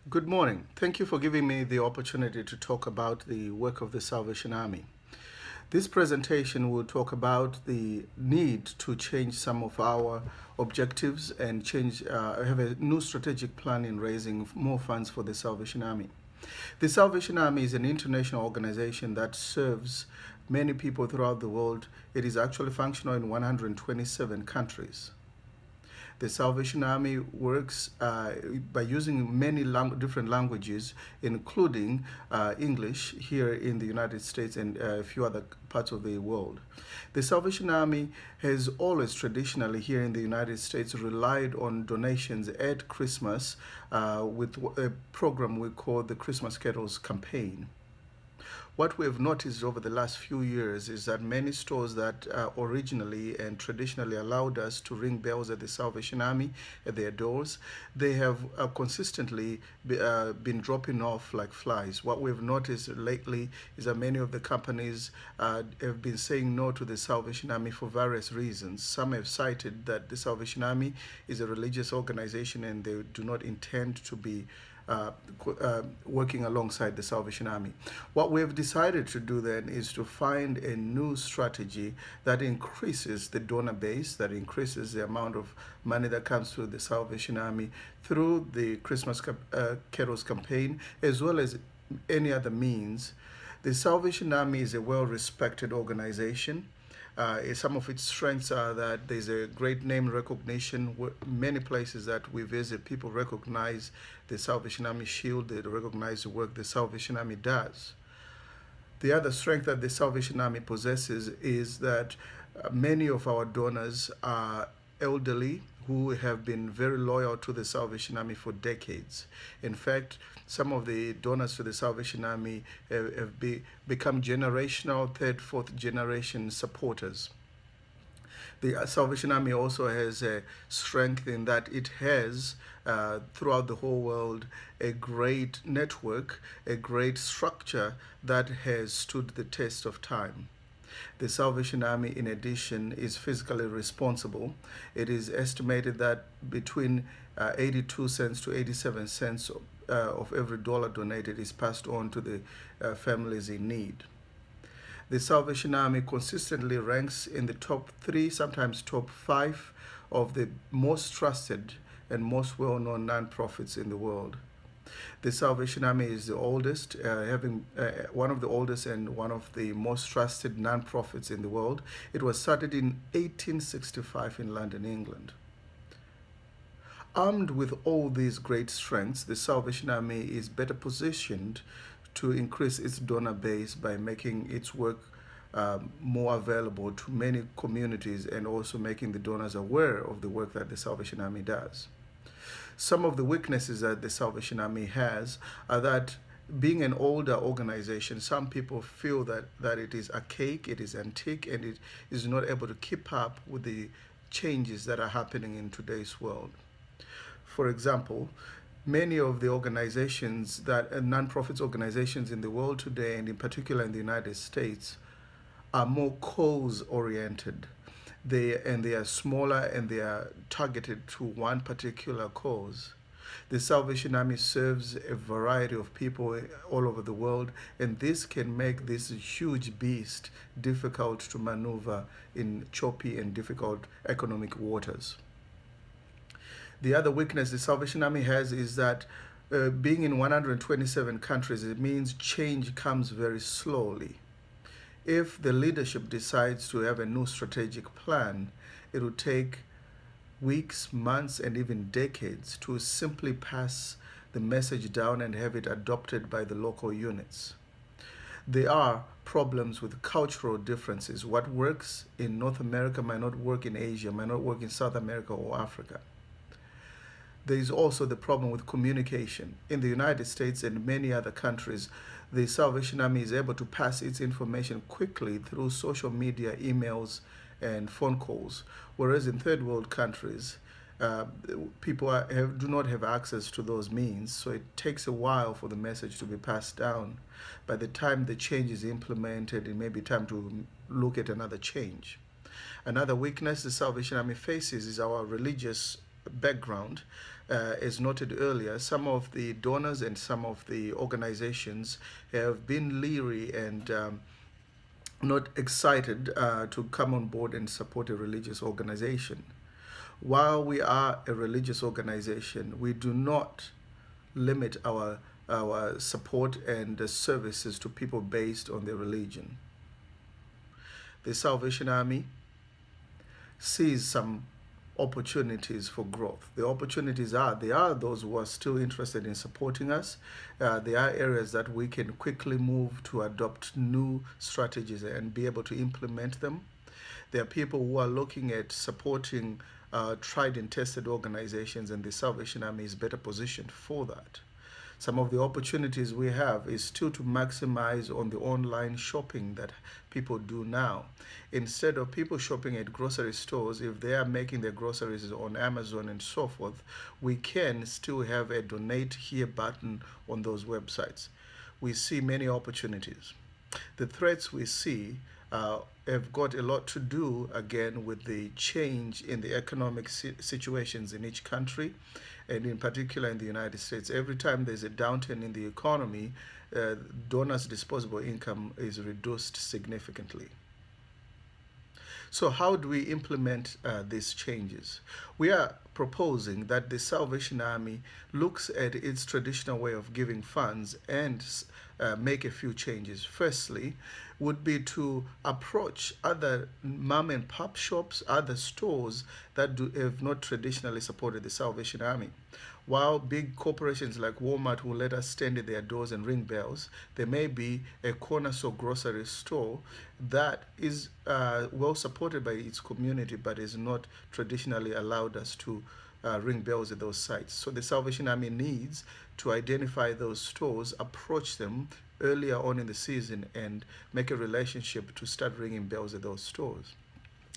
Good morning. Thank you for giving me the opportunity to talk about the work of the Salvation Army. This presentation will talk about the need to change some of our objectives and have a new strategic plan in raising more funds for the Salvation Army. The Salvation Army is an international organization that serves many people throughout the world. It is actually functional in 127 countries. The Salvation Army works by using many different languages, including English here in the United States and a few other parts of the world. The Salvation Army has always traditionally here in the United States relied on donations at Christmas with a program we call the Christmas Carols Campaign. What we have noticed over the last few years is that many stores that originally and traditionally allowed us to ring bells at the Salvation Army at their doors, they have consistently been dropping off like flies. What we've noticed lately is that many of the companies have been saying no to the Salvation Army for various reasons. Some have cited that the Salvation Army is a religious organization and they do not intend to be working alongside the Salvation Army. What we have decided to do then is to find a new strategy that increases the donor base, that increases the amount of money that comes through the Salvation Army through the Christmas Carols campaign, as well as any other means. The Salvation Army is a well-respected organization. Some of its strengths are that there's a great name recognition. Many places that we visit, people recognize the Salvation Army shield, they recognize the work the Salvation Army does. The other strength that the Salvation Army possesses is that many of our donors are elderly who have been very loyal to the Salvation Army for decades. In fact, some of the donors to the Salvation Army have become generational, third, fourth generation supporters. The Salvation Army also has a strength in that it has, throughout the whole world, a great network, a great structure that has stood the test of time. The Salvation Army, in addition, is fiscally responsible. It is estimated that between 82 cents to 87 cents of every dollar donated is passed on to the families in need. The Salvation Army consistently ranks in the top 3, sometimes top 5 of the most trusted and most well-known nonprofits in the world. The Salvation Army is the oldest, having one of the oldest and one of the most trusted nonprofits in the world. It was started in 1865 in London, England. Armed with all these great strengths, the Salvation Army is better positioned to increase its donor base by making its work more available to many communities and also making the donors aware of the work that the Salvation Army does. Some of the weaknesses that the Salvation Army has are that being an older organization, some people feel that it is archaic, it is antique, and it is not able to keep up with the changes that are happening in today's world. For example, many of the organizations that non-profit organizations in the world today, and in particular in the United States, are more cause oriented. They are smaller and they are targeted to one particular cause. The Salvation Army serves a variety of people all over the world, and this can make this huge beast difficult to maneuver in choppy and difficult economic waters. The other weakness the Salvation Army has is that being in 127 countries, it means change comes very slowly. If the leadership decides to have a new strategic plan, it will take weeks, months, and even decades to simply pass the message down and have it adopted by the local units. There are problems with cultural differences. What works in North America might not work in Asia, might not work in South America or Africa. There is also the problem with communication. In the United States and many other countries, the Salvation Army is able to pass its information quickly through social media, emails, and phone calls, whereas in third world countries, people do not have access to those means, so it takes a while for the message to be passed down. By the time the change is implemented, it may be time to look at another change. Another weakness the Salvation Army faces is our religious background. as noted earlier, some of the donors and some of the organizations have been leery and not excited to come on board and support a religious organization. While we are a religious organization, we do not limit our support and services to people based on their religion. The Salvation Army sees some opportunities for growth. The opportunities are there are those who are still interested in supporting us. There are areas that we can quickly move to adopt new strategies and be able to implement them. There are people who are looking at supporting tried and tested organizations, and the Salvation Army is better positioned for that. Some of the opportunities we have is still to maximize on the online shopping that people do now. Instead of people shopping at grocery stores, if they are making their groceries on Amazon and so forth, we can still have a donate here button on those websites. We see many opportunities. The threats we see have got a lot to do again with the change in the economic situations in each country, and in particular in the United States. Every time there's a downturn in the economy, donors' disposable income is reduced significantly. So how do we implement these changes? We are proposing that the Salvation Army looks at its traditional way of giving funds and make a few changes. Firstly, would be to approach other mom and pop shops, other stores that have not traditionally supported the Salvation Army. While big corporations like Walmart will let us stand at their doors and ring bells, there may be a corner store grocery store that is well supported by its community but is not traditionally allowed us to ring bells at those sites. So the Salvation Army needs to identify those stores, approach them earlier on in the season, and make a relationship to start ringing bells at those stores.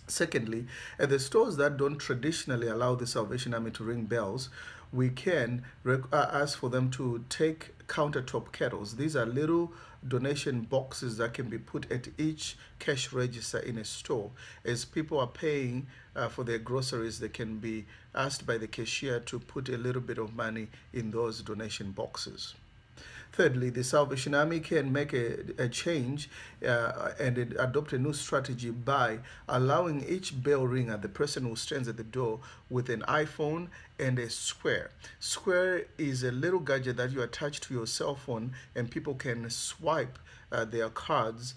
Secondly, at the stores that don't traditionally allow the Salvation Army to ring bells, we can ask for them to take countertop kettles. These are little donation boxes that can be put at each cash register in a store. As people are paying for their groceries, they can be asked by the cashier to put a little bit of money in those donation boxes. Thirdly, the Salvation Army can make a change and adopt a new strategy by allowing each bell ringer, the person who stands at the door, with an iPhone and a square. Square is a little gadget that you attach to your cell phone, and people can swipe their cards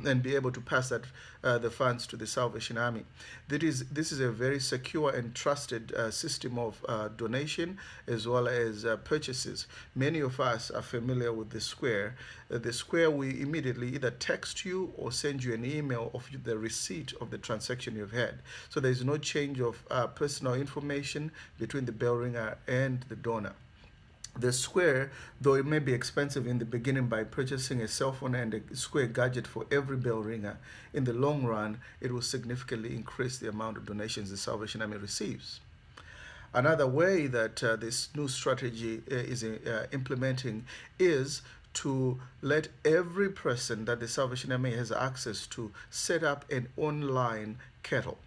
and be able to pass the funds to the Salvation Army. This is a very secure and trusted system of donation as well as purchases. Many of us are familiar with the Square. The Square, we immediately either text you or send you an email of the receipt of the transaction you've had. So there's no change of personal information between the bell ringer and the donor. The Square, though it may be expensive in the beginning by purchasing a cell phone and a Square gadget for every bell ringer, in the long run, it will significantly increase the amount of donations the Salvation Army receives. Another way that this new strategy is implementing is to let every person that the Salvation Army has access to set up an online kettle.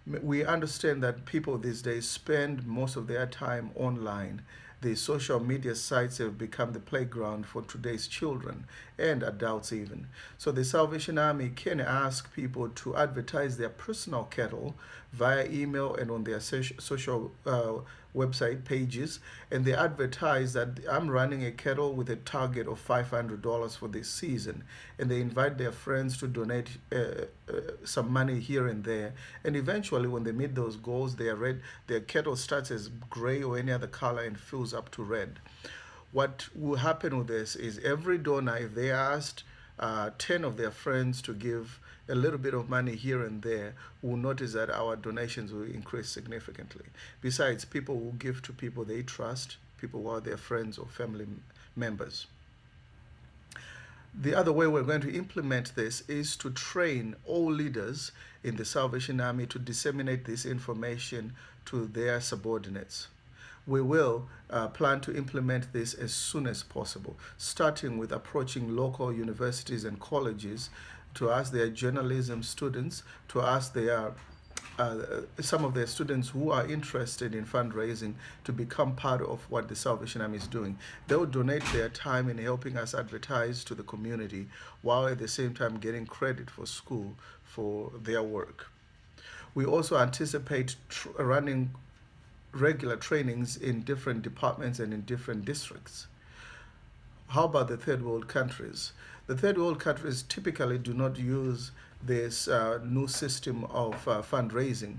We understand that people these days spend most of their time online. The social media sites have become the playground for today's children and adults even. So the Salvation Army can ask people to advertise their personal kettle via email and on their social website pages, and they advertise that I'm running a kettle with a target of $500 for this season, and they invite their friends to donate some money here and there, and eventually when they meet those goals, their kettle starts as gray or any other color and fills up to red. What will happen with this is every donor, if they asked 10 of their friends to give a little bit of money here and there, will notice that our donations will increase significantly. Besides, people will give to people they trust, people who are their friends or family members. The other way we're going to implement this is to train all leaders in the Salvation Army to disseminate this information to their subordinates. We will plan to implement this as soon as possible, starting with approaching local universities and colleges to ask their journalism students, to ask their some of the students who are interested in fundraising to become part of what the Salvation Army is doing. They will donate their time in helping us advertise to the community while at the same time getting credit for school for their work. We also anticipate running regular trainings in different departments and in different districts. How about the third world countries? The third world countries typically do not use this new system of fundraising.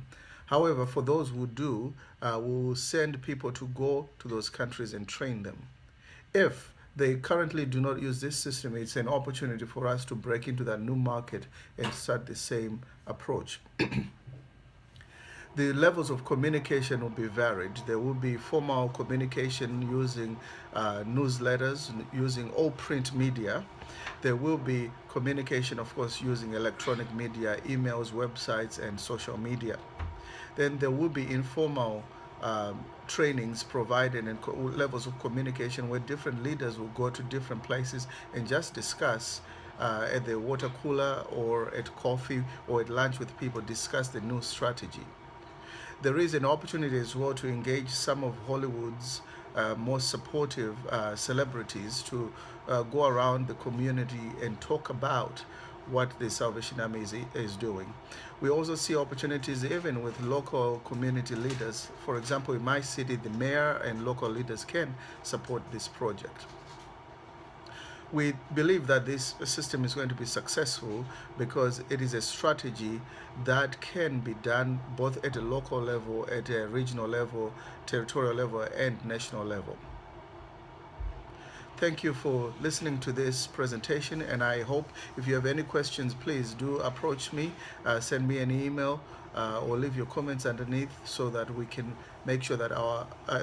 However, for those who do, we will send people to go to those countries and train them. If they currently do not use this system, it's an opportunity for us to break into that new market and start the same approach. The levels of communication will be varied. There will be formal communication using newsletters, using all print media. There will be communication, of course, using electronic media, emails, websites, and social media. Then there will be informal trainings provided and levels of communication where different leaders will go to different places and just discuss at the water cooler or at coffee or at lunch with people, discuss the new strategy. There is an opportunity as well to engage some of Hollywood's most supportive celebrities to go around the community and talk about what the Salvation Army is doing. We also see opportunities even with local community leaders. For example, in my city, the mayor and local leaders can support this project. We believe that this system is going to be successful because it is a strategy that can be done both at a local level, at a regional level, territorial level, and national level. Thank you for listening to this presentation, and I hope if you have any questions, please do approach me, send me an email, or leave your comments underneath so that we can make sure that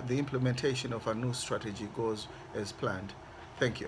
the implementation of our new strategy goes as planned. Thank you.